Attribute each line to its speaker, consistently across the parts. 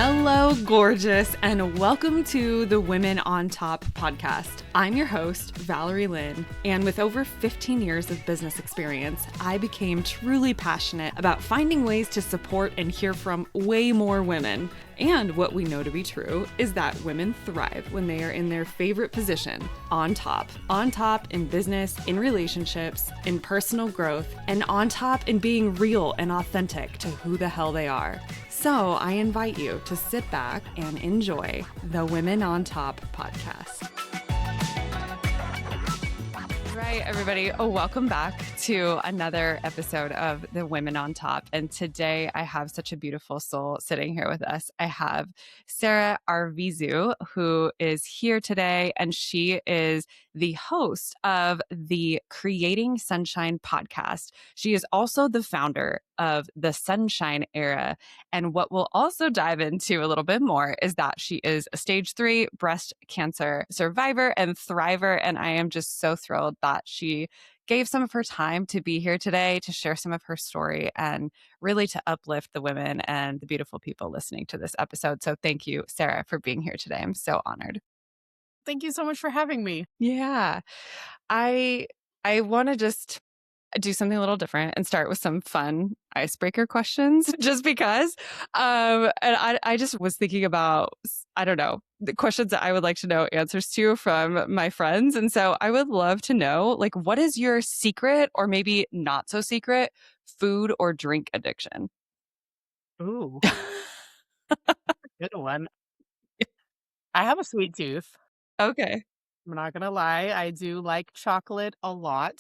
Speaker 1: Hello, gorgeous, and welcome to the Women on Top podcast. I'm your host, Valerie Lynn, and with over 15 years of business experience, I became truly passionate about finding ways to support and hear from way more women. And what we know to be true is that women thrive when they are in their favorite position, on top in business, in relationships, in personal growth, and on top in being real and authentic to who the hell they are. So I invite you to sit back and enjoy the Women on Top podcast. Right, everybody. Welcome back to another episode of the Women on Top. And today I have such a beautiful soul sitting here with us. I have Sarah Arvizu, who is here today, and she is the host of the Creating Sunshine podcast. She is also the founder of the Sunshine Era. And what we'll also dive into a little bit more is that she is a stage 3 breast cancer survivor and thriver. And I am just so thrilled that she gave some of her time to be here today to share some of her story and really to uplift the women and the beautiful people listening to this episode. So thank you, Sarah, for being here today. I'm so honored.
Speaker 2: Thank you so much for having me.
Speaker 1: Yeah. I want to just do something a little different and start with some fun icebreaker questions just because. And I just was thinking about, I don't know, the questions that I would like to know answers to from my friends. And so I would love to know, like, what is your secret or maybe not so secret food or drink addiction?
Speaker 2: Ooh, good one. I have a sweet tooth.
Speaker 1: Okay.
Speaker 2: I'm not gonna lie. I do like chocolate a lot.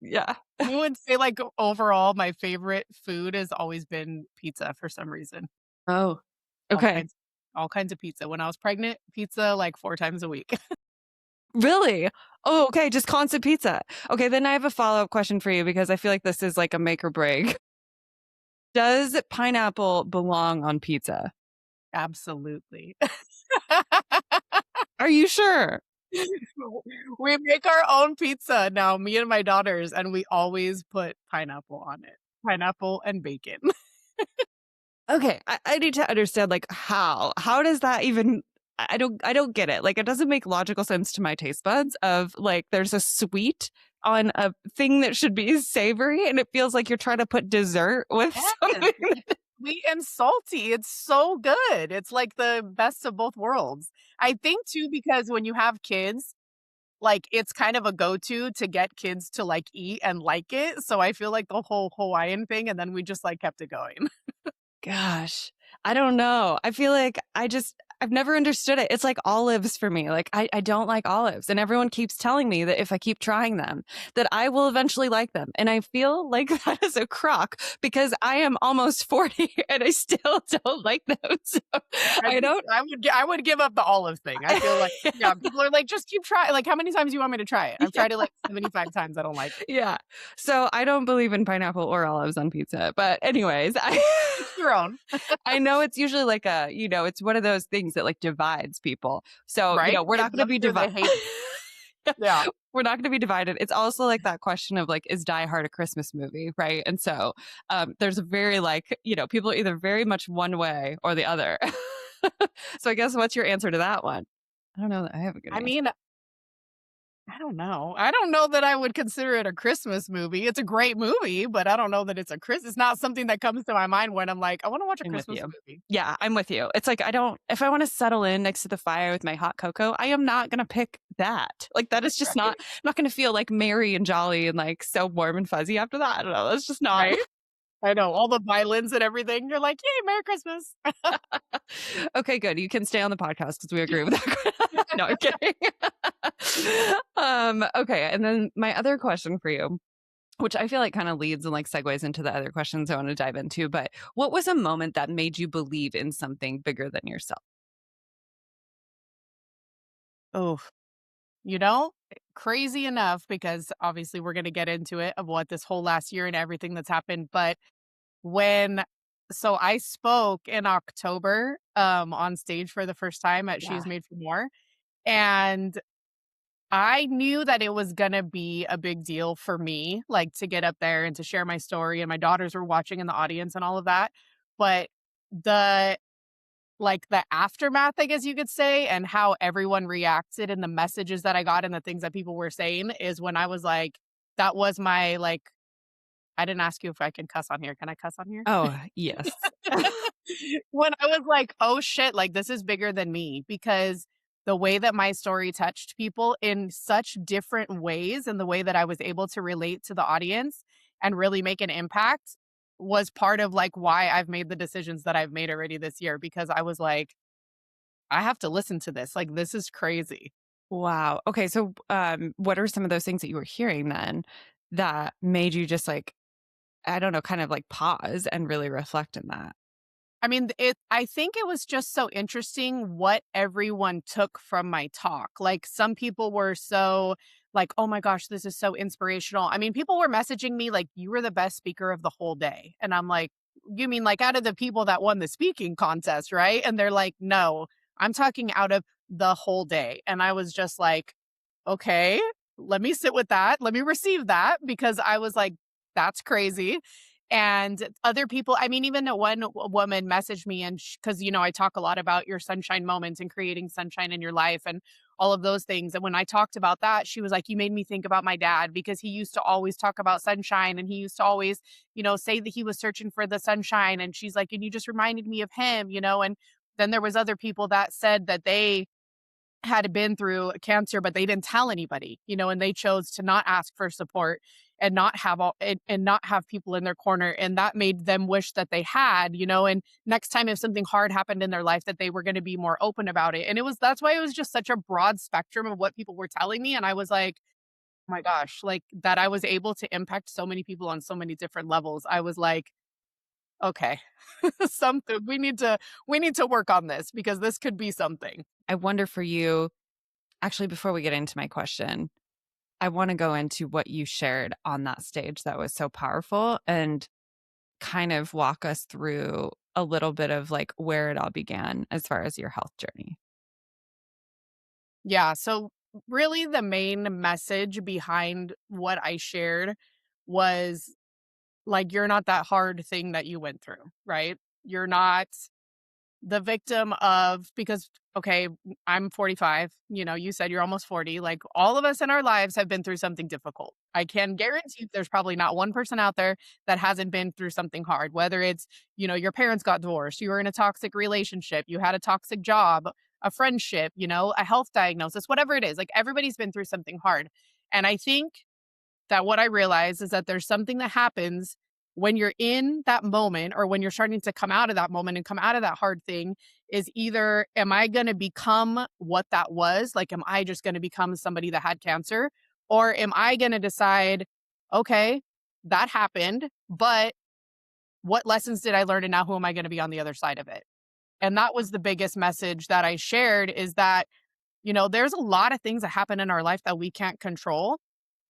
Speaker 1: Yeah.
Speaker 2: I would say, like, overall, my favorite food has always been pizza for some reason.
Speaker 1: Oh,
Speaker 2: All
Speaker 1: okay.
Speaker 2: kinds, all kinds of pizza. When I was pregnant, pizza like 4 times a week.
Speaker 1: Really? Oh, okay. Just constant pizza. Okay. Then I have a follow-up question for you because I feel like this is like a make or break. Does pineapple belong on pizza?
Speaker 2: Absolutely.
Speaker 1: Are you sure?
Speaker 2: We make our own pizza now, me and my daughters, and we always put pineapple on it. Pineapple and bacon.
Speaker 1: Okay, I need to understand, like, how does that even I don't get it. Like, it doesn't make logical sense to my taste buds of, like, there's a sweet on a thing that should be savory, and it feels like you're trying to put dessert with
Speaker 2: Yes.
Speaker 1: something.
Speaker 2: Sweet and salty. It's so good. It's like the best of both worlds. I think too, because when you have kids, like, it's kind of a go-to to get kids to, like, eat and like it. So I feel like the whole Hawaiian thing, and then we just, like, kept it going.
Speaker 1: Gosh, I don't know. I feel like I've never understood it. It's like olives for me. Like I don't like olives. And everyone keeps telling me that if I keep trying them, that I will eventually like them. And I feel like that is a crock because I am almost 40 and I still don't like them. So I don't.
Speaker 2: I would give up the olive thing. I feel like, yeah, people are like, just keep trying. Like, how many times do you want me to try it? I've tried it like 75 times. I don't like it.
Speaker 1: Yeah. So I don't believe in pineapple or olives on pizza. But anyways,
Speaker 2: Your own.
Speaker 1: I know it's usually like it's one of those things that like divides people. So,
Speaker 2: Right?
Speaker 1: we're not going to be divided.
Speaker 2: Yeah.
Speaker 1: We're not going to be divided. It's also like that question of like, is Die Hard a Christmas movie? Right. And so there's a very like, people are either very much one way or the other. So I guess what's your answer to that one? I don't know that I have a good
Speaker 2: I
Speaker 1: answer.
Speaker 2: mean, I don't know. I don't know that I would consider it a Christmas movie. It's a great movie, but I don't know that it's it's not something that comes to my mind when I'm like, I want to watch a
Speaker 1: I'm with
Speaker 2: Christmas
Speaker 1: you.
Speaker 2: movie.
Speaker 1: Yeah, I'm with you. It's like if I want to settle in next to the fire with my hot cocoa, I am not going to pick that. Like that is just
Speaker 2: Right?
Speaker 1: I'm not going to feel like merry and jolly and like so warm and fuzzy after that. I don't know. That's just not.
Speaker 2: Right? I know. All the violins and everything. You're like, yay, Merry Christmas.
Speaker 1: Okay, good. You can stay on the podcast because we agree with that. No, I'm kidding. Okay, and then my other question for you, which I feel like kind of leads and like segues into the other questions I want to dive into, but what was a moment that made you believe in something bigger than yourself?
Speaker 2: Oh, crazy enough, because obviously we're going to get into it of what this whole last year and everything that's happened. But when, so I spoke in October on stage for the first time at
Speaker 1: Yeah.
Speaker 2: She's Made for More. And I knew that it was gonna be a big deal for me, like, to get up there and to share my story, and my daughters were watching in the audience and all of that. But the like the aftermath, I guess you could say, and how everyone reacted and the messages that I got and the things that people were saying is when I was like, that was my like, I didn't ask you if I can cuss on here. Can I cuss on here?
Speaker 1: Oh, yes.
Speaker 2: When I was like, "Oh shit, like this is bigger than me," because the way that my story touched people in such different ways and the way that I was able to relate to the audience and really make an impact was part of like why I've made the decisions that I've made already this year because I was like, I have to listen to this. Like this is crazy.
Speaker 1: Wow. Okay, so, what are some of those things that you were hearing then that made you just, like, I don't know, kind of, like, pause and really reflect in that?
Speaker 2: I mean, I think it was just so interesting what everyone took from my talk. Like some people were so like, "Oh my gosh, this is so inspirational." I mean, people were messaging me like, "You were the best speaker of the whole day." And I'm like, "You mean like out of the people that won the speaking contest, right?" And they're like, "No, I'm talking out of the whole day." And I was just like, "Okay, let me sit with that. Let me receive that," because I was like, "That's crazy." And other people, I mean, even one woman messaged me and because, I talk a lot about your sunshine moments and creating sunshine in your life and all of those things. And when I talked about that, she was like, you made me think about my dad because he used to always talk about sunshine and he used to always, say that he was searching for the sunshine. And she's like, and you just reminded me of him. And then there was other people that said that they had been through cancer, but they didn't tell anybody, and they chose to not ask for support and not have and not have people in their corner. And that made them wish that they had, and next time if something hard happened in their life, that they were going to be more open about it. And that's why it was just such a broad spectrum of what people were telling me. And I was like, oh my gosh, like that I was able to impact so many people on so many different levels. I was like, okay, something we need to work on this because this could be something.
Speaker 1: I wonder for you actually, before we get into my question, I wanna go into what you shared on that stage that was so powerful and kind of walk us through a little bit of, like, where it all began as far as your health journey.
Speaker 2: Yeah. So, really, the main message behind what I shared was like, you're not that hard thing that you went through, right? You're not the victim of, because, okay, I'm 45. You said you're almost 40. Like, all of us in our lives have been through something difficult. I can guarantee there's probably not one person out there that hasn't been through something hard, whether it's, your parents got divorced, you were in a toxic relationship, you had a toxic job, a friendship, a health diagnosis, whatever it is. Like, everybody's been through something hard. And I think that what I realize is that there's something that happens when you're in that moment or when you're starting to come out of that moment and come out of that hard thing is either am I going to become what that was? Like, am I just going to become somebody that had cancer? Or am I going to decide, okay, that happened, but what lessons did I learn? And now who am I going to be on the other side of it? And that was the biggest message that I shared is that, there's a lot of things that happen in our life that we can't control,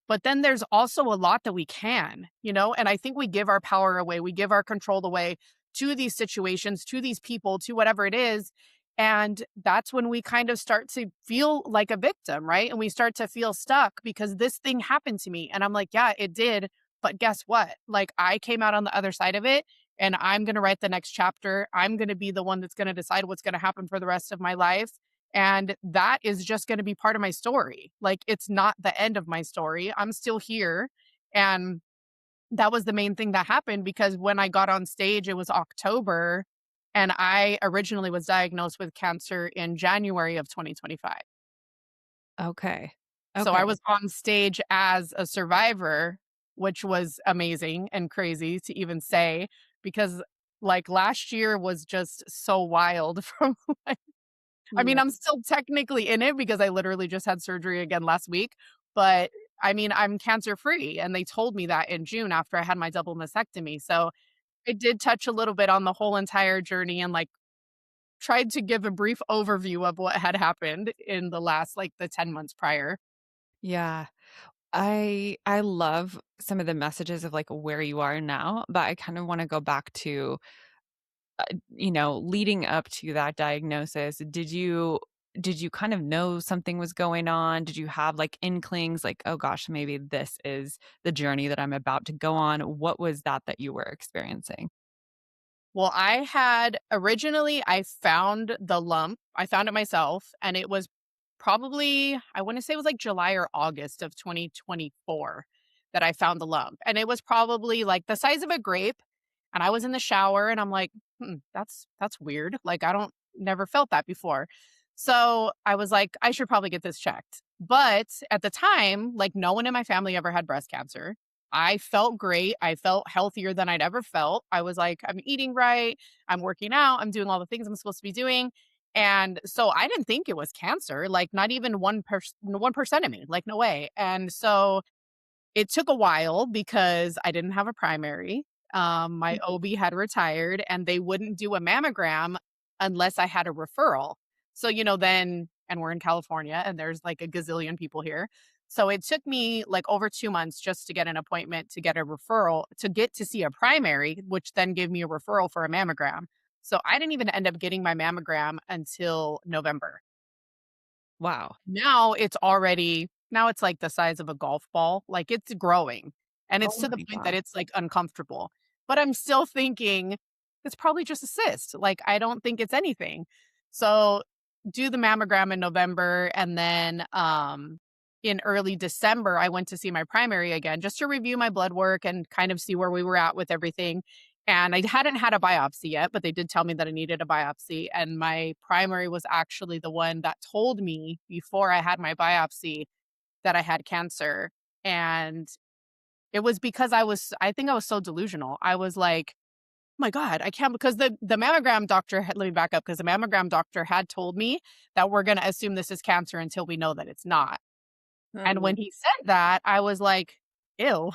Speaker 2: but then there's also a lot that we can, and I think we give our power away. We give our control away to these situations, to these people, to whatever it is. And that's when we kind of start to feel like a victim, right? And we start to feel stuck because this thing happened to me. And I'm like, yeah, it did. But guess what? Like, I came out on the other side of it and I'm going to write the next chapter. I'm going to be the one that's going to decide what's going to happen for the rest of my life. And that is just going to be part of my story. Like, it's not the end of my story. I'm still here. And that was the main thing that happened because when I got on stage, it was October. And I originally was diagnosed with cancer in January of 2025.
Speaker 1: Okay.
Speaker 2: So I
Speaker 1: Okay.
Speaker 2: was on stage as a survivor, which was amazing and crazy to even say because like last year was just so wild from I mean,
Speaker 1: Yeah.
Speaker 2: I'm still technically in it because I literally just had surgery again last week, but I mean, I'm cancer free and they told me that in June after I had my double mastectomy. So, it did touch a little bit on the whole entire journey and like tried to give a brief overview of what had happened in the last like the 10 months prior.
Speaker 1: Yeah. I love some of the messages of, like, where you are now, but I kind of wanna go back to leading up to that diagnosis, did you kind of know something was going on? Did you have like inklings like, "Oh gosh, maybe this is the journey that I'm about to go on?" What was that you were experiencing?
Speaker 2: Well, I found the lump. I found it myself, and it was probably, I want to say it was like July or August of 2024 that I found the lump. And it was probably like the size of a grape. And I was in the shower and I'm like, that's weird. Like I don't never felt that before. So I was like, I should probably get this checked. But at the time, like no one in my family ever had breast cancer. I felt great. I felt healthier than I'd ever felt. I was like, I'm eating right. I'm working out. I'm doing all the things I'm supposed to be doing. And so I didn't think it was cancer, like not even 1% of me, like no way. And so it took a while because I didn't have a primary. My OB had retired and they wouldn't do a mammogram unless I had a referral. So, then, and we're in California and there's like a gazillion people here. So it took me like over 2 months just to get an appointment to get a referral to get to see a primary, which then gave me a referral for a mammogram. So I didn't even end up getting my mammogram until November.
Speaker 1: Wow.
Speaker 2: Now it's like the size of a golf ball, like, it's growing, and it's
Speaker 1: Oh
Speaker 2: to the
Speaker 1: my
Speaker 2: point that
Speaker 1: gosh.
Speaker 2: it's, like, uncomfortable, but I'm still thinking, "It's probably just a cyst," like, I don't think it's anything. So, do the mammogram in November, and then, in early December, I went to see my primary again just to review my blood work and kind of see where we were at with everything, and I hadn't had a biopsy yet, but they did tell me that I needed a biopsy, and my primary was actually the one that told me before I had my biopsy that I had cancer, and it was because I think I was so delusional. I was like, "Oh my god, I can't," because the mammogram doctor had let me back up because the mammogram doctor had told me that we're gonna assume this is cancer until we know that it's not, and when
Speaker 1: Mm.
Speaker 2: he said that, I was like, "Ew."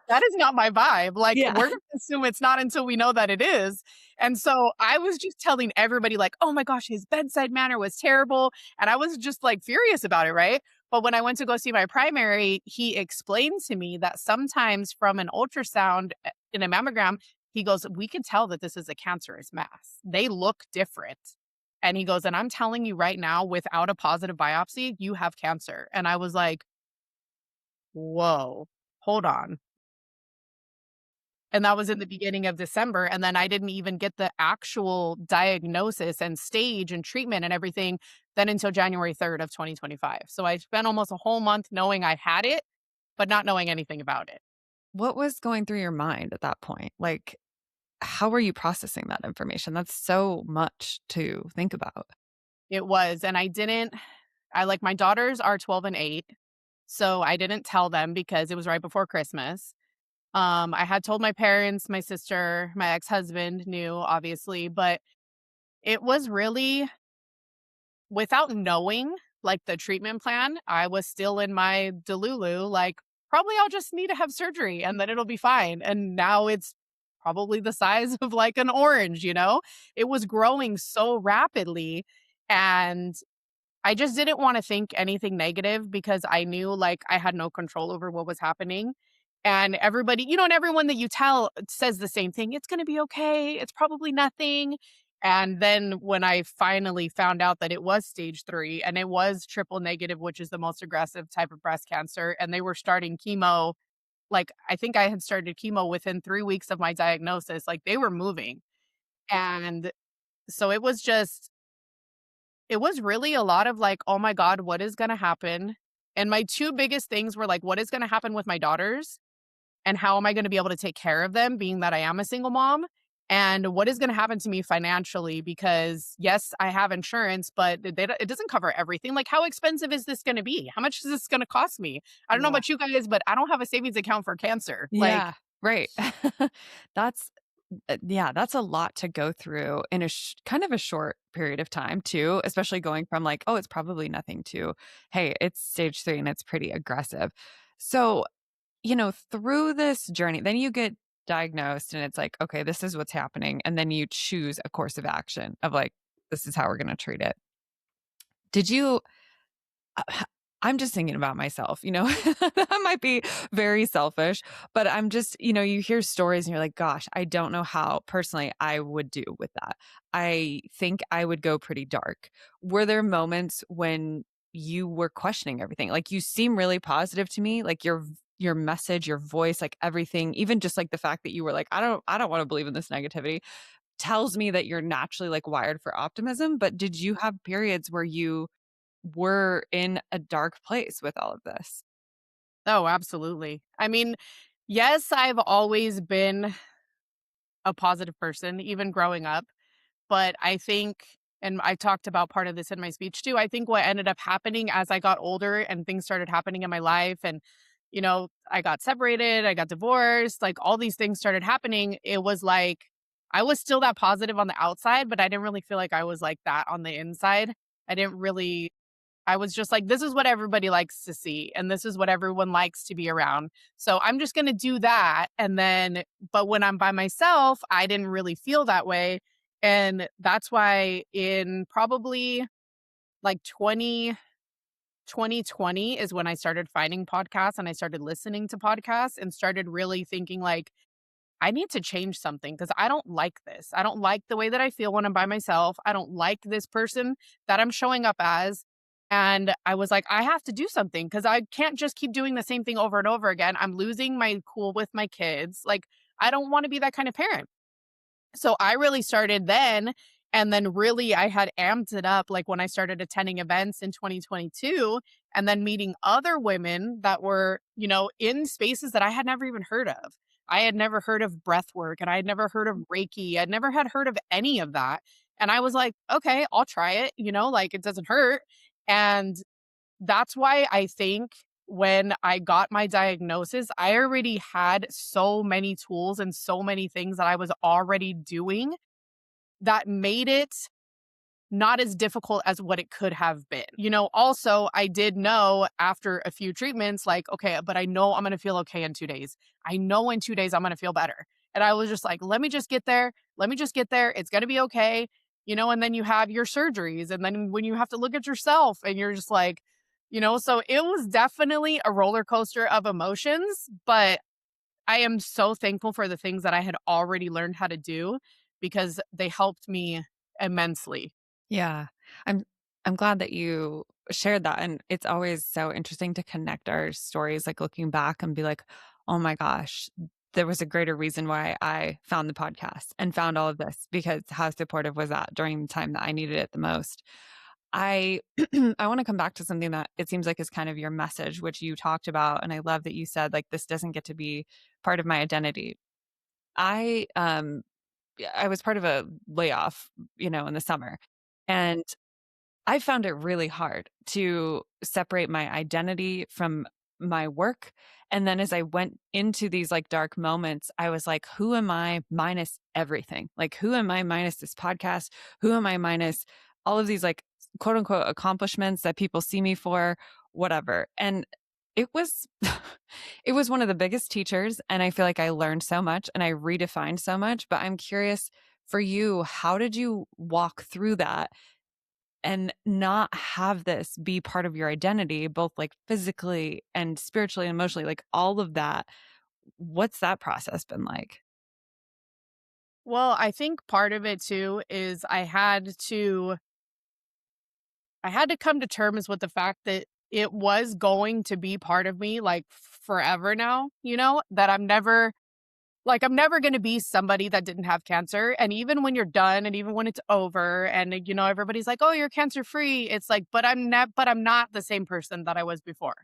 Speaker 2: That is not my vibe. Like,
Speaker 1: Yeah.
Speaker 2: we're gonna assume it's not until we know that it is. And so I was just telling everybody, like, oh my gosh, his bedside manner was terrible. And I was just like furious about it, right? But when I went to go see my primary, he explained to me that sometimes from an ultrasound in a mammogram, he goes, we can tell that this is a cancerous mass. They look different. And he goes, and I'm telling you right now, without a positive biopsy, you have cancer. And I was like, whoa, hold on. And that was in the beginning of December, and then I didn't even get the actual diagnosis and stage and treatment and everything then until January 3rd of 2025. So I spent almost a whole month knowing I had it, but not knowing anything about it.
Speaker 1: What was going through your mind at that point? Like, how were you processing that information? That's so much to think about.
Speaker 2: It was, and I like my daughters are 12 and 8, so I didn't tell them because it was right before Christmas. I had told my parents, my sister, my ex-husband knew obviously, but it was really without knowing, like, the treatment plan, I was still in my delulu, like, "Probably I'll just need to have surgery and then it'll be fine," and now it's probably the size of, like, an orange, you know? It was growing so rapidly, and I just didn't wanna think anything negative because I knew, like, I had no control over what was happening, and everybody and everyone that you tell says the same thing, "It's gonna be okay, it's probably nothing," and then when I finally found out that it was stage 3 and it was triple negative, which is the most aggressive type of breast cancer, and they were starting chemo, like, I think I had started chemo within 3 weeks of my diagnosis, like, they were moving, and so it was really a lot of like, "Oh my god, what is gonna happen?" And my 2 biggest things were like, what is gonna happen with my daughters, and how am I gonna be able to take care of them being that I am a single mom? And what is gonna happen to me financially because, yes, I have insurance, but it doesn't cover everything. Like, how expensive is this gonna be? How much is this gonna cost me? I don't know
Speaker 1: Yeah.
Speaker 2: about you guys, but I don't have a savings account for cancer. Like,
Speaker 1: Yeah. Right. That's yeah, that's a lot to go through in a kind of a short period of time too, especially going from like, oh, it's probably nothing to, hey, it's stage 3 and it's pretty aggressive. So, through this journey, then you get diagnosed and it's like, okay, this is what's happening. And then you choose a course of action of like, this is how we're going to treat it. Did you I'm just thinking about myself, that might be very selfish, but I'm just, you hear stories and you're like, gosh, I don't know how personally I would do with that. I think I would go pretty dark. Were there moments when you were questioning everything? Like you seem really positive to me, like you're your message, your voice, like everything, even just like the fact that you were like, I don't want to believe in this negativity tells me that you're naturally like wired for optimism. But did you have periods where you were in a dark place with all of this?
Speaker 2: Oh, absolutely. I mean, yes, I've always been a positive person, even growing up. But I think, and I talked about part of this in my speech too, I think what ended up happening as I got older and things started happening in my life, and, I got separated, I got divorced, like all these things started happening. It was like I was still that positive on the outside, but I didn't really feel like I was like that on the inside. I didn't really I was just like, this is what everybody likes to see, and this is what everyone likes to be around. So I'm just going to do that. And then, but when I'm by myself, I didn't really feel that way. And that's why in probably like 2020 is when I started finding podcasts and I started listening to podcasts and started really thinking like, I need to change something because I don't like this. I don't like the way that I feel when I'm by myself. I don't like this person that I'm showing up as. And I was like, I have to do something because I can't just keep doing the same thing over and over again. I'm losing my cool with my kids. Like, I don't want to be that kind of parent. So I really started then, and then really I had amped it up, like, when I started attending events in 2022 and then meeting other women that were, in spaces that I had never even heard of. I had never heard of breath work, and I had never heard of Reiki. I'd never had heard of any of that, and I was like, "Okay, I'll try it," like, it doesn't hurt, and that's why I think when I got my diagnosis, I already had so many tools and so many things that I was already doing that made it not as difficult as what it could have been. Also, I did know after a few treatments, like, okay, but I know I'm going to feel okay in 2 days. I know in 2 days I'm going to feel better. And I was just like, let me just get there. Let me just get there. It's going to be okay. And then you have your surgeries. And then when you have to look at yourself and you're just like, so it was definitely a roller coaster of emotions. But I am so thankful for the things that I had already learned how to do because they helped me immensely.
Speaker 1: Yeah. I'm I'm glad that you shared that, and it's always so interesting to connect our stories, like, looking back and be like, "Oh my gosh, there was a greater reason why I found the podcast and found all of this because how supportive was that during the time that I needed it the most." I I wanna come back to something that it seems like is kind of your message, which you talked about, and I love that you said, like, "This doesn't get to be part of my identity." I, yeah, I was part of a layoff, in the summer, and I found it really hard to separate my identity from my work. And then as I went into these like dark moments, I was like, who am I minus everything? Like, who am I minus this podcast? Who am I minus all of these like quote unquote accomplishments that people see me for, whatever. And it was, it was one of the biggest teachers. And I feel like I learned so much and I redefined so much. But I'm curious for you, how did you walk through that and not have this be part of your identity, both like physically and spiritually and emotionally, like all of that? What's that process been like?
Speaker 2: Well, I think part of it too is I had to come to terms with the fact that it was going to be part of me like forever now, that I'm never going to be somebody that didn't have cancer. And even when you're done and even when it's over and everybody's like, "Oh, you're cancer free." It's like, but I'm not the same person that I was before,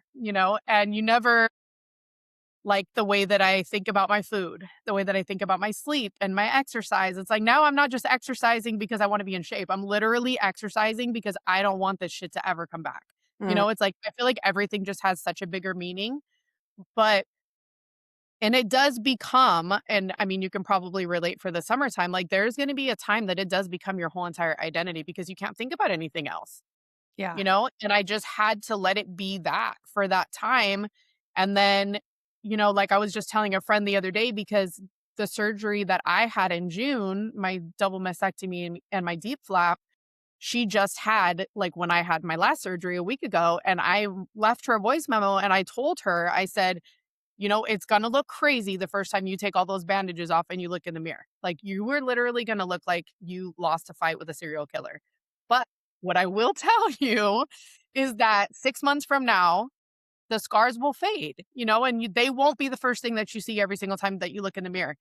Speaker 2: And you never like the way that I think about my food, the way that I think about my sleep and my exercise. It's like now I'm not just exercising because I want to be in shape. I'm literally exercising because I don't want this shit to ever come back.
Speaker 1: Mm,
Speaker 2: It's like I feel like everything just has such a bigger meaning. But and it does become, and I mean, you can probably relate for the summertime, like there's going to be a time that it does become your whole entire identity because you can't think about anything else,
Speaker 1: yeah.
Speaker 2: And I just had to let it be that for that time. And then, like I was just telling a friend the other day because the surgery that I had in June, my double mastectomy and my deep flap, she just had like when I had my last surgery a week ago. And I left her a voice memo and I told her, I said, it's gonna look crazy the first time you take all those bandages off and you look in the mirror. Like, you were literally gonna look like you lost a fight with a serial killer. But what I will tell you is that 6 months from now, the scars will fade, and they won't be the first thing that you see every single time that you look in the mirror.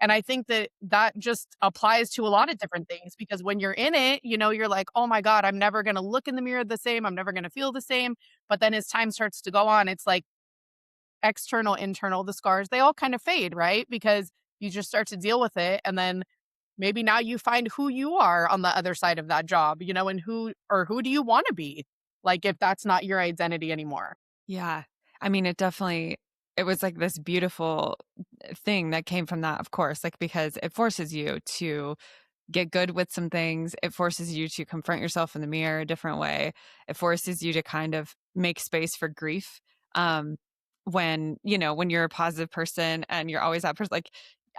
Speaker 2: And I think that that just applies to a lot of different things because when you're in it, you're like, oh my God, I'm never going to look in the mirror the same. I'm never going to feel the same. But then as time starts to go on, it's like external, internal, the scars, they all kind of fade, right? Because you just start to deal with it. And then maybe now you find who you are on the other side of that job, and who do you want to be? Like if that's not your identity anymore.
Speaker 1: Yeah. I mean, it was like this beautiful thing that came from that, of course, like because it forces you to get good with some things. It forces you to confront yourself in the mirror a different way. It forces you to kind of make space for grief. Um, when you're a positive person and you're always that person, like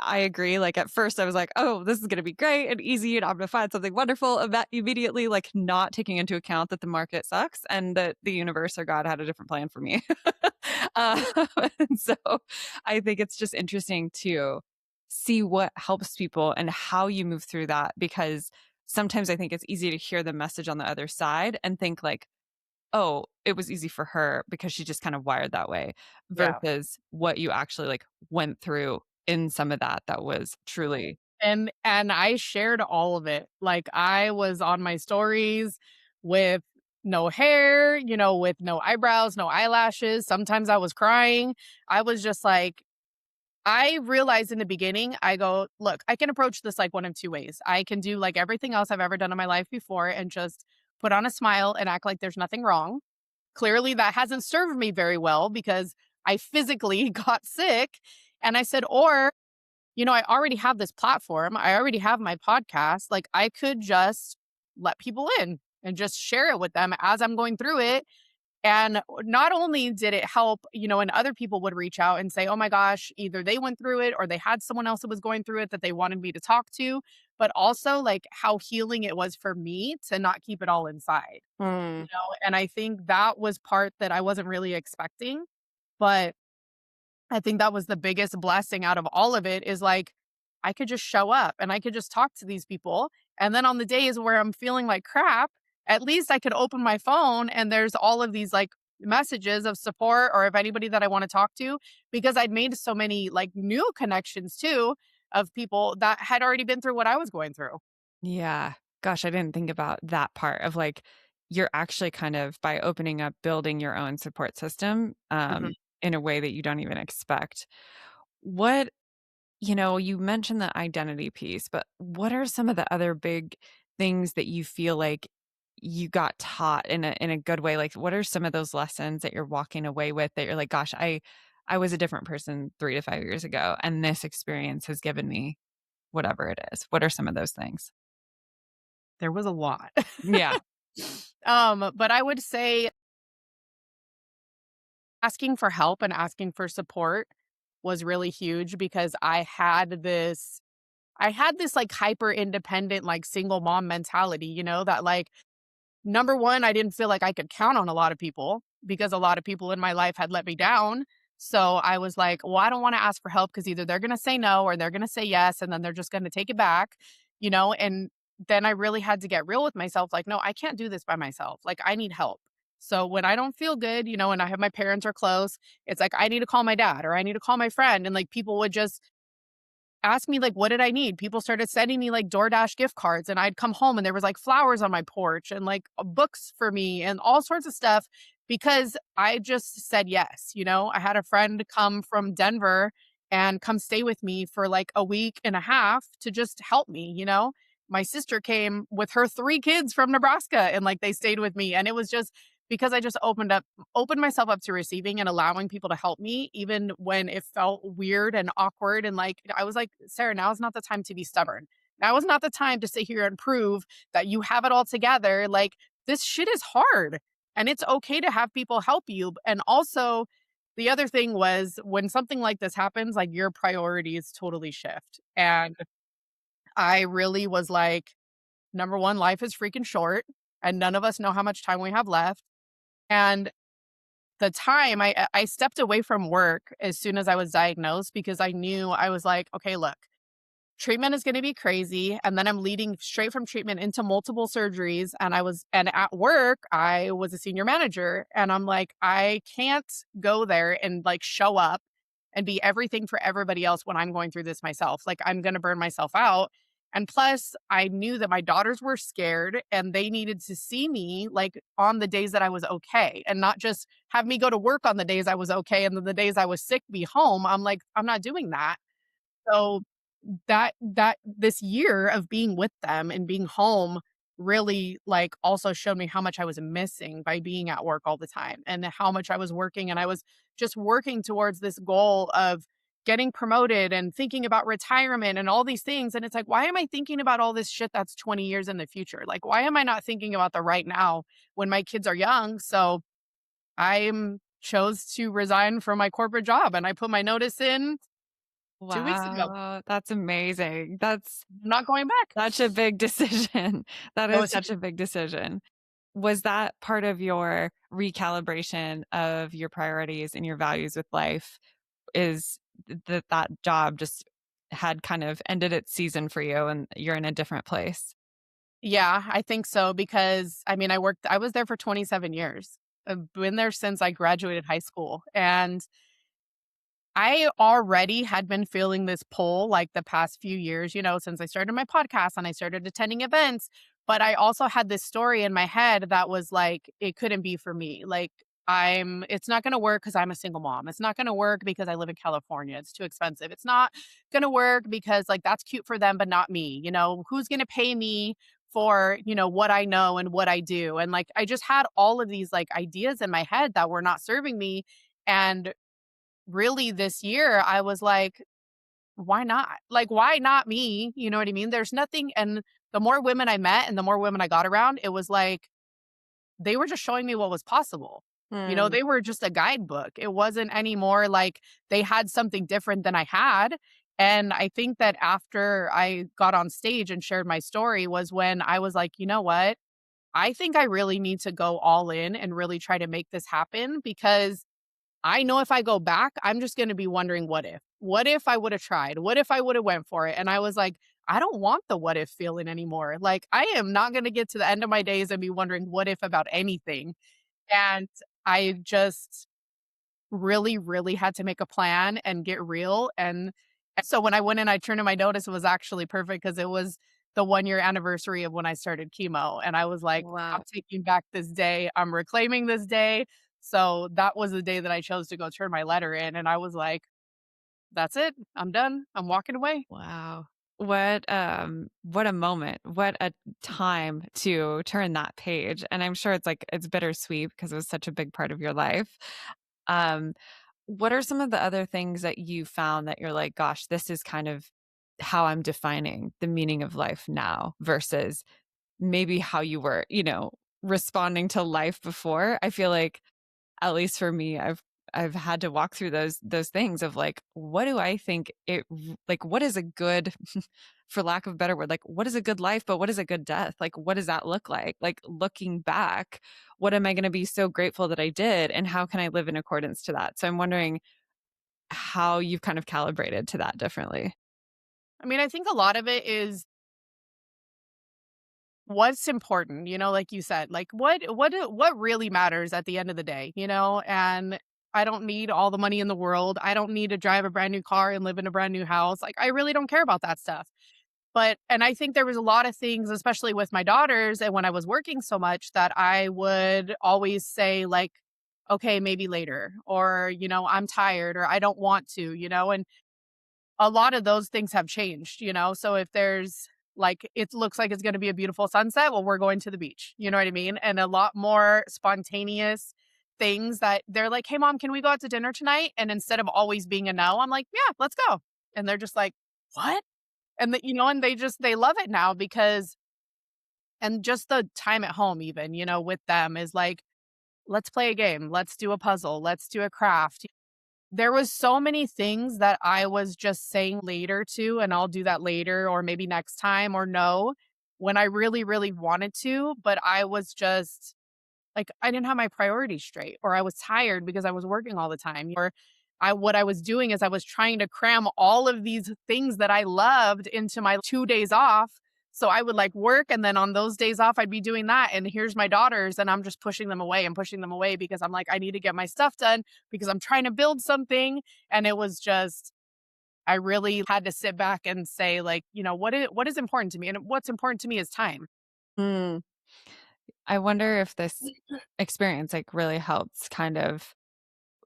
Speaker 1: I agree. Like at first I was like, oh, this is going to be great and easy and I'm going to find something wonderful. About immediately, like not taking into account that the market sucks and that the universe or God had a different plan for me. uh, and so I think it's just interesting to see what helps people and how you move through that because sometimes I think it's easy to hear the message on the other side and think like, oh, it was easy for her because she just kind of wired that way
Speaker 2: Yeah.
Speaker 1: versus what you actually like went through in some of that was truly.
Speaker 2: And I shared all of it. Like I was on my stories with no hair, with no eyebrows, no eyelashes. Sometimes I was crying. I was just like, I realized in the beginning, I go, look, I can approach this like one of two ways. I can do like everything else I've ever done in my life before and just put on a smile and act like there's nothing wrong. Clearly, that hasn't served me very well because I physically got sick. And I said, or, I already have this platform. I already have my podcast. Like, I could just let people in and just share it with them as I'm going through it. And not only did it help, and other people would reach out and say, oh my gosh, either they went through it or they had someone else that was going through it that they wanted me to talk to, but also like how healing it was for me to not keep it all inside,
Speaker 1: Mm,
Speaker 2: and I think that was part that I wasn't really expecting. But I think that was the biggest blessing out of all of it is like, I could just show up and I could just talk to these people. And then on the days where I'm feeling like crap, at least I could open my phone and there's all of these like messages of support or if anybody that I want to talk to, because I'd made so many like new connections too of people that had already been through what I was going through.
Speaker 1: yeah. Gosh, I didn't think about that part of like you're actually kind of by opening up building your own support system
Speaker 2: Mhm.
Speaker 1: in a way that you don't even expect. What you mentioned the identity piece, but what are some of the other big things that you feel like you got taught in a good way? Like, what are some of those lessons that you're walking away with that you're like, gosh, I was a different person 3 to 5 years ago, and this experience has given me whatever it is. What are some of those things?
Speaker 2: There was a lot.
Speaker 1: Yeah.
Speaker 2: But I would say asking for help and asking for support was really huge because I had this like hyper independent, like single mom mentality, that like number one, I didn't feel like I could count on a lot of people because a lot of people in my life had let me down. So I was like, well, I don't want to ask for help because either they're going to say no or they're going to say yes. And then they're just going to take it back, and then I really had to get real with myself. Like, no, I can't do this by myself. Like, I need help. So when I don't feel good, and I have my parents are close, it's like, I need to call my dad or I need to call my friend. And like people would just ask me like what did I need. People started sending me like DoorDash gift cards and I'd come home and there was like flowers on my porch and like books for me and all sorts of stuff because I just said yes. I had a friend come from Denver and come stay with me for like a week and a half to just help me. My sister came with her 3 kids from Nebraska and like they stayed with me and it was just because I just opened myself up to receiving and allowing people to help me, even when it felt weird and awkward. And like, I was like, Sarah, now is not the time to be stubborn. Now is not the time to sit here and prove that you have it all together. Like, this shit is hard and it's okay to have people help you. And also, the other thing was when something like this happens, like your priorities totally shift. And I really was like, number one, life is freaking short and none of us know how much time we have left. And the time I stepped away from work as soon as I was diagnosed because I knew I was like, "Okay, look, treatment is gonna be crazy, and then I'm leading straight from treatment into multiple surgeries, and at work, I was a senior manager, and I'm like, "I can't go there and, like, show up and be everything for everybody else when I'm going through this myself, like, I'm gonna burn myself out." And plus, I knew that my daughters were scared, and they needed to see me, like, on the days that I was okay, and not just have me go to work on the days I was okay, and then the days I was sick, be home. I'm like, "I'm not doing that." So that this year of being with them and being home really, like, also showed me how much I was missing by being at work all the time, and how much I was working, and I was just working towards this goal of getting promoted and thinking about retirement and all these things, and it's like, why am I thinking about all this shit that's 20 years in the future? Like, why am I not thinking about the right now when my kids are young? So I chose to resign from my corporate job, and I put my notice in 2 weeks ago.
Speaker 1: Wow, that's amazing. That's
Speaker 2: I'm not going back.
Speaker 1: such a big decision. That
Speaker 2: It
Speaker 1: is
Speaker 2: was
Speaker 1: such a big decision. Was that part of your recalibration of your priorities and your values with life? Is that job just had kind of ended its season for you and you're in a different place?
Speaker 2: Yeah, I think so because, I mean, I was there for 27 years. I've been there since I graduated high school, and I already had been feeling this pull, like, the past few years, since I started my podcast and I started attending events, but I also had this story in my head that was like, it couldn't be for me. Like, it's not gonna work because 'cause I'm a single mom. It's not gonna work because I live in California. It's too expensive. It's not gonna work because, like, that's cute for them, but not me. Who's gonna pay me for, what I know and what I do? And, like, I just had all of these, like, ideas in my head that were not serving me, and really this year, I was like, why not? Like, why not me? You know what I mean? There's nothing. And the more women I met and the more women I got around, it was like they were just showing me what was possible.
Speaker 1: Hmm.
Speaker 2: They were just a guidebook. It wasn't anymore like they had something different than I had. And I think that after I got on stage and shared my story was when I was like, you know what? I think I really need to go all in and really try to make this happen because I know if I go back, I'm just gonna be wondering what if. What if I would have tried? What if I would have went for it? And I was like, I don't want the what if feeling anymore. Like, I am not gonna get to the end of my days and be wondering what if about anything. And I just really, really had to make a plan and get real. And so when I went and I turned in my notice, it was actually perfect because it was the 1 year anniversary of when I started chemo. And I was like, I'm
Speaker 1: Wow.
Speaker 2: taking back this day. I'm reclaiming this day. So that was the day that I chose to go turn my letter in. And I was like, that's it. I'm done. I'm walking away.
Speaker 1: Wow. What a moment. What a time to turn that page. And I'm sure it's bittersweet because it was such a big part of your life. Um, what are some of the other things that you found that you're like, gosh, this is kind of how I'm defining the meaning of life now versus maybe how you were, responding to life before? I feel like at least for me, I've had to walk through those things of like, what do I think like what is a good for lack of a better word, like what is a good life, but what is a good death? Like what does that look like? Like looking back, what am I going to be so grateful that I did and how can I live in accordance to that? So I'm wondering how you've kind of calibrated to that differently.
Speaker 2: I mean, I think a lot of it is what's important, like you said, like what really matters at the end of the day, and I don't need all the money in the world. I don't need to drive a brand new car and live in a brand new house. Like, I really don't care about that stuff. And I think there was a lot of things, especially with my daughters and when I was working so much, that I would always say, like, okay, maybe later, or, I'm tired, or I don't want to, and a lot of those things have changed, so if there's, like, it looks like it's going to be a beautiful sunset, well, we're going to the beach, you know what I mean? And a lot more spontaneous things that they're like, hey mom, can we go out to dinner tonight? And instead of always being a no, I'm like, yeah, let's go. And they're just like, what? And they love it now because, and just the time at home, even, with them is like, let's play a game, let's do a puzzle, let's do a craft. There was so many things that I was just saying later to, and I'll do that later or maybe next time or no, when I really, really wanted to, but I was just like, I didn't have my priorities straight, or I was tired because I was working all the time, or what I was doing is I was trying to cram all of these things that I loved into my 2 days off. So I would like work, and then on those days off I'd be doing that, and here's my daughters, and I'm just pushing them away and pushing them away because I'm like, I need to get my stuff done because I'm trying to build something. And it was just, I really had to sit back and say, like, what is important to me? And what's important to me is time.
Speaker 1: Mm. I wonder if this experience like really helps kind of,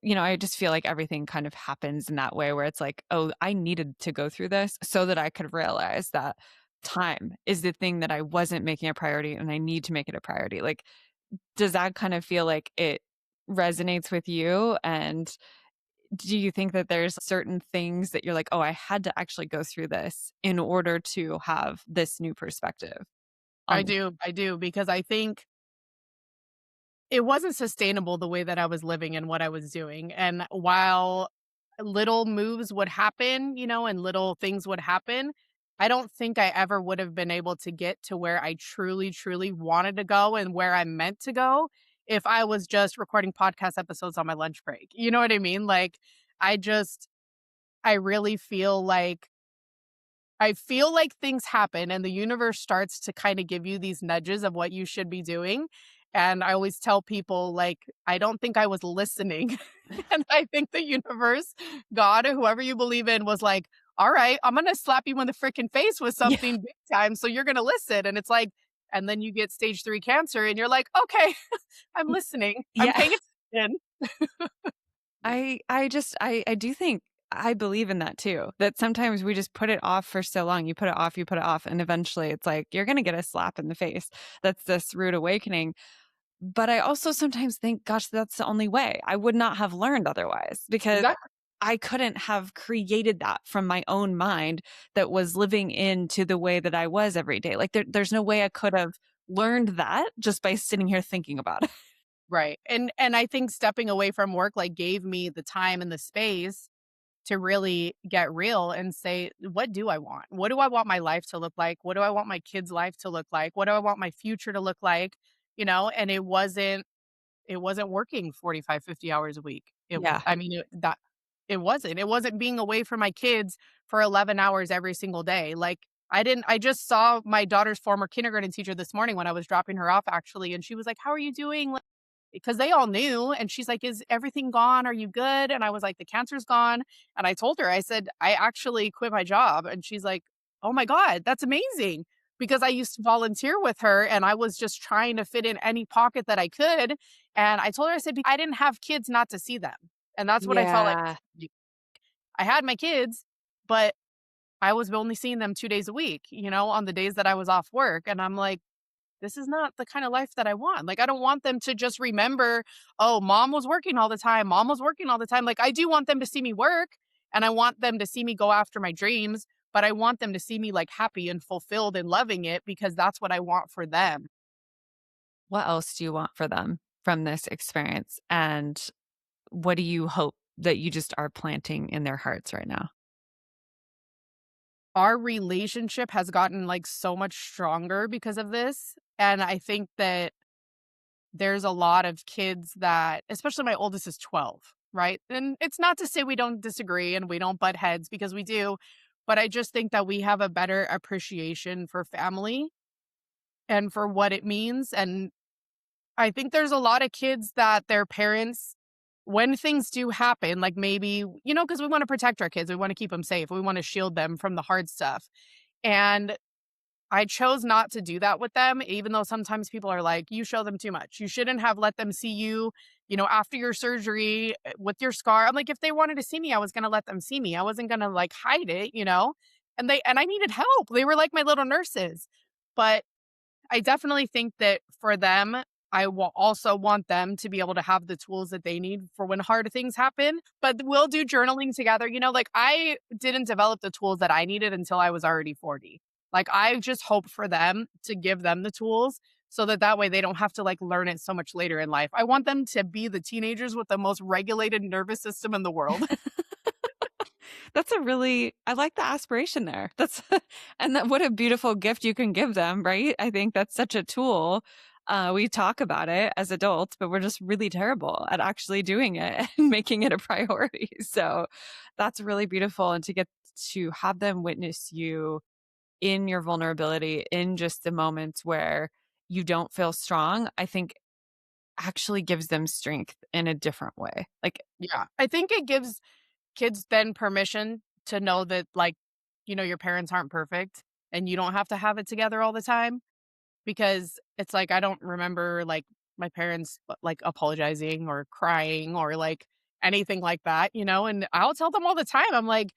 Speaker 1: I just feel like everything kind of happens in that way where it's like, oh, I needed to go through this so that I could realize that time is the thing that I wasn't making a priority and I need to make it a priority. Like, does that kind of feel like it resonates with you? And do you think that there's certain things that you're like, oh, I had to actually go through this in order to have this new perspective
Speaker 2: I
Speaker 1: on this?
Speaker 2: do. I do, because I think it wasn't sustainable the way that I was living and what I was doing. And while little moves would happen, and little things would happen, I don't think I ever would have been able to get to where I truly, truly wanted to go and where I meant to go if I was just recording podcast episodes on my lunch break. You know what I mean? Like, I just, I really feel like things happen and the universe starts to kind of give you these nudges of what you should be doing. And I always tell people, like, I don't think I was listening. And I think the universe, God, whoever you believe in, was like, all right, I'm going to slap you in the freaking face with
Speaker 1: Yeah.
Speaker 2: something big time. So you're going to listen. And it's like, and then you get stage 3 cancer and you're like, okay, I'm listening. I'm
Speaker 1: Yeah.
Speaker 2: paying attention.
Speaker 1: I do think I believe in that too. That sometimes we just put it off for so long. You put it off, and eventually it's like you're gonna get a slap in the face. That's this rude awakening. But I also sometimes think, gosh, that's the only way. I would not have learned otherwise because
Speaker 2: Exactly.
Speaker 1: I couldn't have created that from my own mind that was living into the way that I was every day. Like there's no way I could have learned that just by sitting here thinking about it.
Speaker 2: Right. And I think stepping away from work like gave me the time and the space to really get real and say, what do I want? What do I want my life to look like? What do I want my kids' life to look like? What do I want my future to look like? And it wasn't working 45, 50 hours a week.
Speaker 1: Yeah.
Speaker 2: I mean, it wasn't being away from my kids for 11 hours every single day. Like, I just saw my daughter's former kindergarten teacher this morning when I was dropping her off, actually. And she was like, how are you doing? Because they all knew, and she's like, "Is everything gone? Are you good?" And I was like, "The cancer's gone." And I told her, I said, "I actually quit my job." And she's like, "Oh my god, that's amazing." Because I used to volunteer with her and I was just trying to fit in any pocket that I could. And I told her, I said, "I didn't have kids not to see them." And that's what I felt like.
Speaker 1: Yeah.
Speaker 2: I had my kids, but I was only seeing them 2 days a week, on the days that I was off work. And I'm like, this is not the kind of life that I want. Like, I don't want them to just remember, oh, mom was working all the time. Mom was working all the time. Like, I do want them to see me work and I want them to see me go after my dreams, but I want them to see me like happy and fulfilled and loving it because that's what I want for them.
Speaker 1: What else do you want for them from this experience? And what do you hope that you just are planting in their hearts right now?
Speaker 2: Our relationship has gotten like so much stronger because of this. And I think that there's a lot of kids that, especially my oldest is 12, right? And it's not to say we don't disagree and we don't butt heads because we do, but I just think that we have a better appreciation for family and for what it means. And I think there's a lot of kids that their parents, when things do happen, like maybe, because we want to protect our kids, we want to keep them safe, we want to shield them from the hard stuff. And I chose not to do that with them, even though sometimes people are like, you show them too much. You shouldn't have let them see you, after your surgery with your scar. I'm like, if they wanted to see me, I was going to let them see me. I wasn't going to like hide it. And I needed help. They were like my little nurses. But I definitely think that for them, I will also want them to be able to have the tools that they need for when hard things happen. But we'll do journaling together. Like, I didn't develop the tools that I needed until I was already 40. Like, I just hope for them to give them the tools so that way they don't have to like learn it so much later in life. I want them to be the teenagers with the most regulated nervous system in the world.
Speaker 1: That's a really I like the aspiration there. That's and that what a beautiful gift you can give them, right? I think that's such a tool. We talk about it as adults, but we're just really terrible at actually doing it and making it a priority. So that's really beautiful. And to get to have them witness you in your vulnerability, in just the moments where you don't feel strong, I think actually gives them strength in a different way. Like,
Speaker 2: Yeah. I think it gives kids then permission to know that, like, your parents aren't perfect and you don't have to have it together all the time. Because it's like, I don't remember, like, my parents, like, apologizing or crying or, like, anything like that, and I'll tell them all the time, I'm like,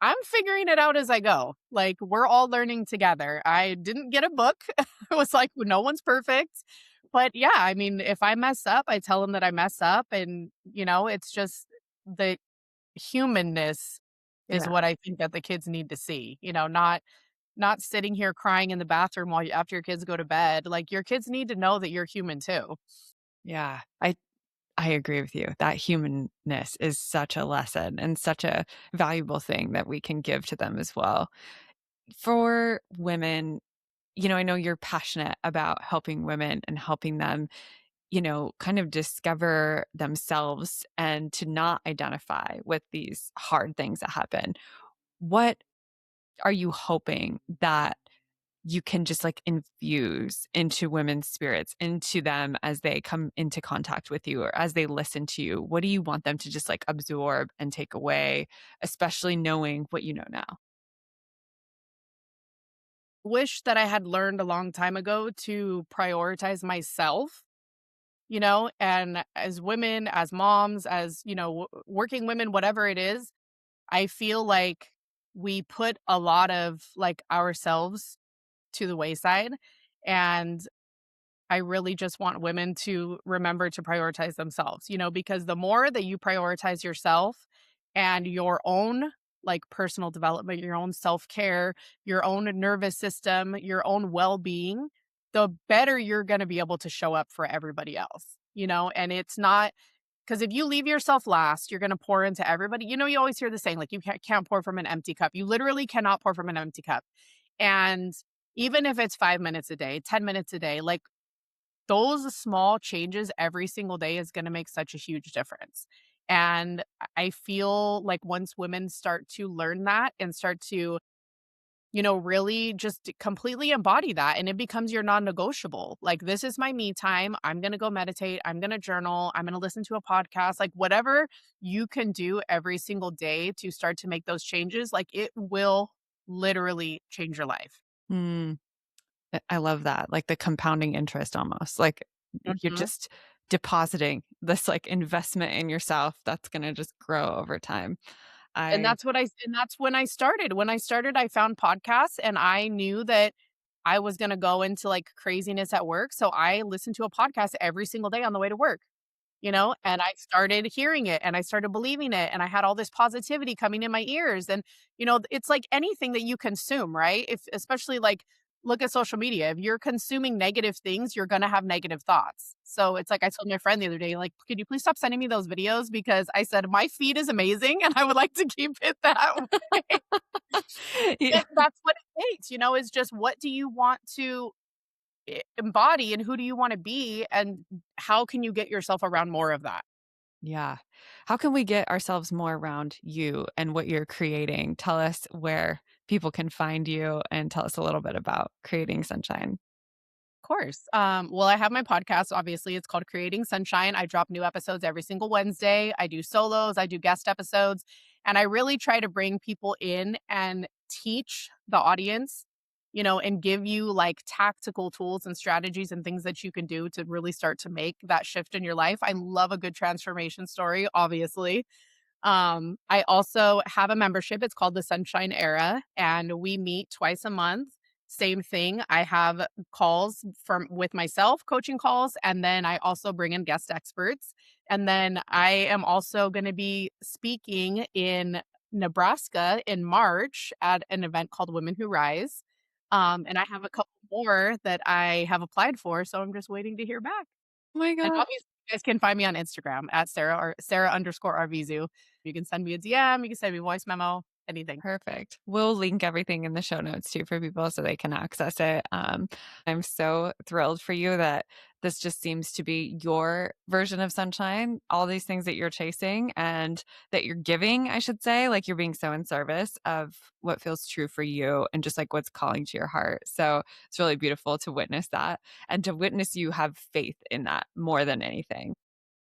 Speaker 2: "I'm figuring it out as I go, like, we're all learning together. I didn't get a book." It was like, "No one's perfect." But, yeah, I mean, if I mess up, I tell them that I mess up, and, it's just the humanness is
Speaker 1: yeah,
Speaker 2: what I think that the kids need to see, not sitting here crying in the bathroom while after your kids go to bed. Like, your kids need to know that you're human too.
Speaker 1: yeah. I agree with you. That humanness is such a lesson and such a valuable thing that we can give to them as well. For women, I know you're passionate about helping women and helping them, kind of discover themselves and to not identify with these hard things that happen. What are you hoping that you can just like infuse into women's spirits, into them as they come into contact with you or as they listen to you? What do you want them to just like absorb and take away, especially knowing what you know now?
Speaker 2: Wish that I had learned a long time ago to prioritize myself, and as women, as moms, as, working women, whatever it is, I feel like we put a lot of like ourselves to the wayside. And I really just want women to remember to prioritize themselves, because the more that you prioritize yourself and your own like personal development, your own self care, your own nervous system, your own well being, the better you're going to be able to show up for everybody else, and it's not because if you leave yourself last, you're going to pour into everybody. You always hear the saying, like, you can't pour from an empty cup. You literally cannot pour from an empty cup. And even if it's 5 minutes a day, 10 minutes a day, like, those small changes every single day is gonna make such a huge difference. And I feel like once women start to learn that and start to, really just completely embody that, and it becomes your non-negotiable. Like, this is my me time. I'm gonna go meditate. I'm gonna journal. I'm gonna listen to a podcast. Like, whatever you can do every single day to start to make those changes, like, it will literally change your life.
Speaker 1: Mm, I love that. Like the compounding interest almost. Like you're
Speaker 2: Mhm.
Speaker 1: just depositing this like investment in yourself that's going to just grow over time. I
Speaker 2: And that's when I started. When I started, I found podcasts and I knew that I was gonna go into, like, craziness at work, so I listened to a podcast every single day on the way to work, and I started hearing it and I started believing it and I had all this positivity coming in my ears and, it's like anything that you consume, right? If especially, like, look at social media. If you're consuming negative things, you're gonna have negative thoughts. So it's like I told my friend the other day, like, "Could you please stop sending me those videos?" Because I said, "My feed is amazing and I would like to keep it that way."
Speaker 1: yeah.
Speaker 2: And that's what it takes, is just what do you want to embody and who do you wanna be, and how can you get yourself around more of that?
Speaker 1: Yeah. How can we get ourselves more around you and what you're creating? Tell us where people can find you and tell us a little bit about creating sunshine.
Speaker 2: Course. Well, I have my podcast, obviously, it's called Creating Sunshine. I drop new episodes every single Wednesday. I do solos, I do guest episodes, and I really try to bring people in and teach the audience, and give you, like, tactical tools and strategies and things that you can do to really start to make that shift in your life. I love a good transformation story, obviously. I also have a membership. It's called the Sunshine Era, and we meet twice a month. Same thing. I have calls from with myself, coaching calls, and then I also bring in guest experts. And then I am also going to be speaking in Nebraska in March at an event called Women Who Rise. And I have a couple more that I have applied for, so I'm just waiting to hear back.
Speaker 1: Oh my
Speaker 2: And
Speaker 1: gosh.
Speaker 2: obviously, you guys can find me on Instagram at Sarah underscore Arvizu. You can send me a DM, you can send me a voice memo. anything.
Speaker 1: Perfect. We'll link everything in the show notes too for people so they can access it. I'm so thrilled for you that this just seems to be your version of sunshine, all these things that you're chasing and that you're giving, I should say, like you're being so in service of what feels true for you and just like what's calling to your heart. So it's really beautiful to witness that and to witness you have faith in that more than anything.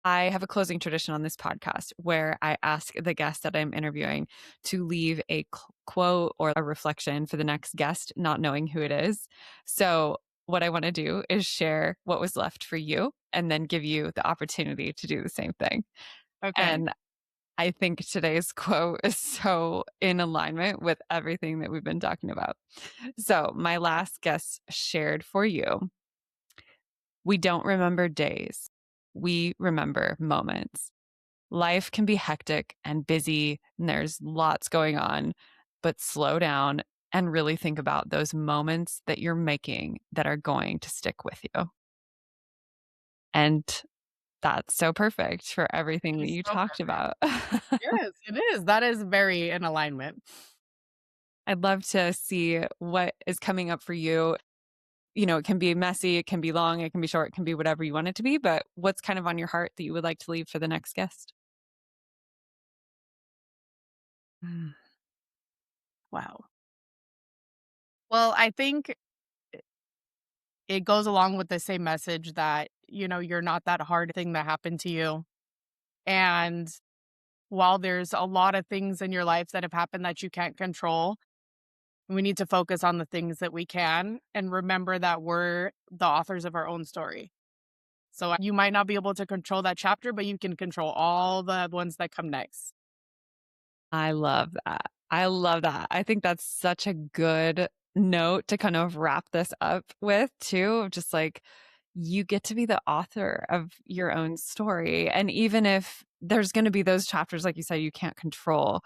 Speaker 1: I have a closing tradition on this podcast where I ask the guest that I'm interviewing to leave a quote or a reflection for the next guest, not knowing who it is. So, what I want to do is share what was left for you and then give you the opportunity to do the same thing.
Speaker 2: Okay.
Speaker 1: And I think today's quote is so in alignment with everything that we've been talking about. So, my last guest shared for you, we don't remember days, we remember moments. Life can be hectic and busy, and there's lots going on, but slow down and really think about those moments that you're making that are going to stick with you. And that's so perfect for everything
Speaker 2: It
Speaker 1: that
Speaker 2: is
Speaker 1: you
Speaker 2: so
Speaker 1: talked
Speaker 2: perfect.
Speaker 1: about.
Speaker 2: Yes, it is. That is very in alignment.
Speaker 1: I'd love to see what is coming up for you. You know, it can be messy, it can be long, it can be short, it can be whatever you want it to be, but what's kind of on your heart that you would like to leave for the next guest?
Speaker 2: Mm, wow. Well, I think it goes along with the same message that, you're not that hard thing that happened to you. And while there's a lot of things in your life that have happened that you can't control, we need to focus on the things that we can and remember that we're the authors of our own story. So you might not be able to control that chapter, but you can control all the ones that come next.
Speaker 1: I love that. I love that. I think that's such a good note to kind of wrap this up with too, of just like you get to be the author of your own story. And even if there's going to be those chapters, like you said, you can't control,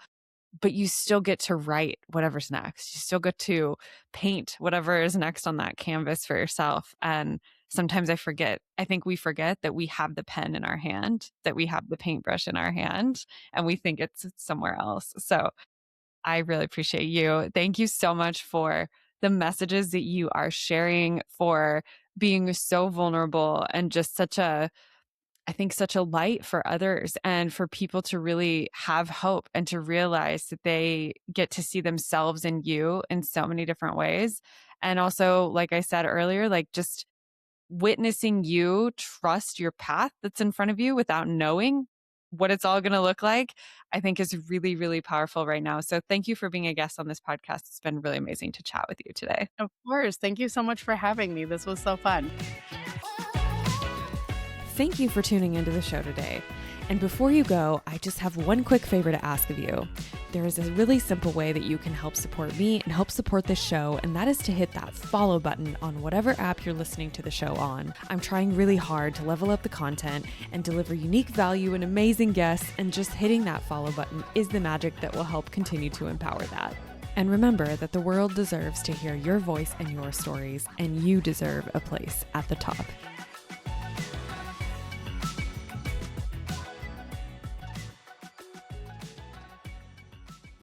Speaker 1: but you still get to write whatever's next. You still get to paint whatever is next on that canvas for yourself. And sometimes I think we forget that we have the pen in our hand, that we have the paintbrush in our hand, and we think it's somewhere else. So I really appreciate you. Thank you so much for the messages that you are sharing, for being so vulnerable and just I think such a light for others and for people to really have hope and to realize that they get to see themselves in you in so many different ways. And also, like I said earlier, like just witnessing you trust your path that's in front of you without knowing what it's all going to look like, I think is really, really powerful right now. So thank you for being a guest on this podcast. It's been really amazing to chat with you today.
Speaker 2: Of course. Thank you so much for having me. This was so fun.
Speaker 1: Thank you for tuning into the show today. And before you go, I just have one quick favor to ask of you. There is a really simple way that you can help support me and help support this show, and that is to hit that follow button on whatever app you're listening to the show on. I'm trying really hard to level up the content and deliver unique value and amazing guests, and just hitting that follow button is the magic that will help continue to empower that. And remember that the world deserves to hear your voice and your stories, and you deserve a place at the top.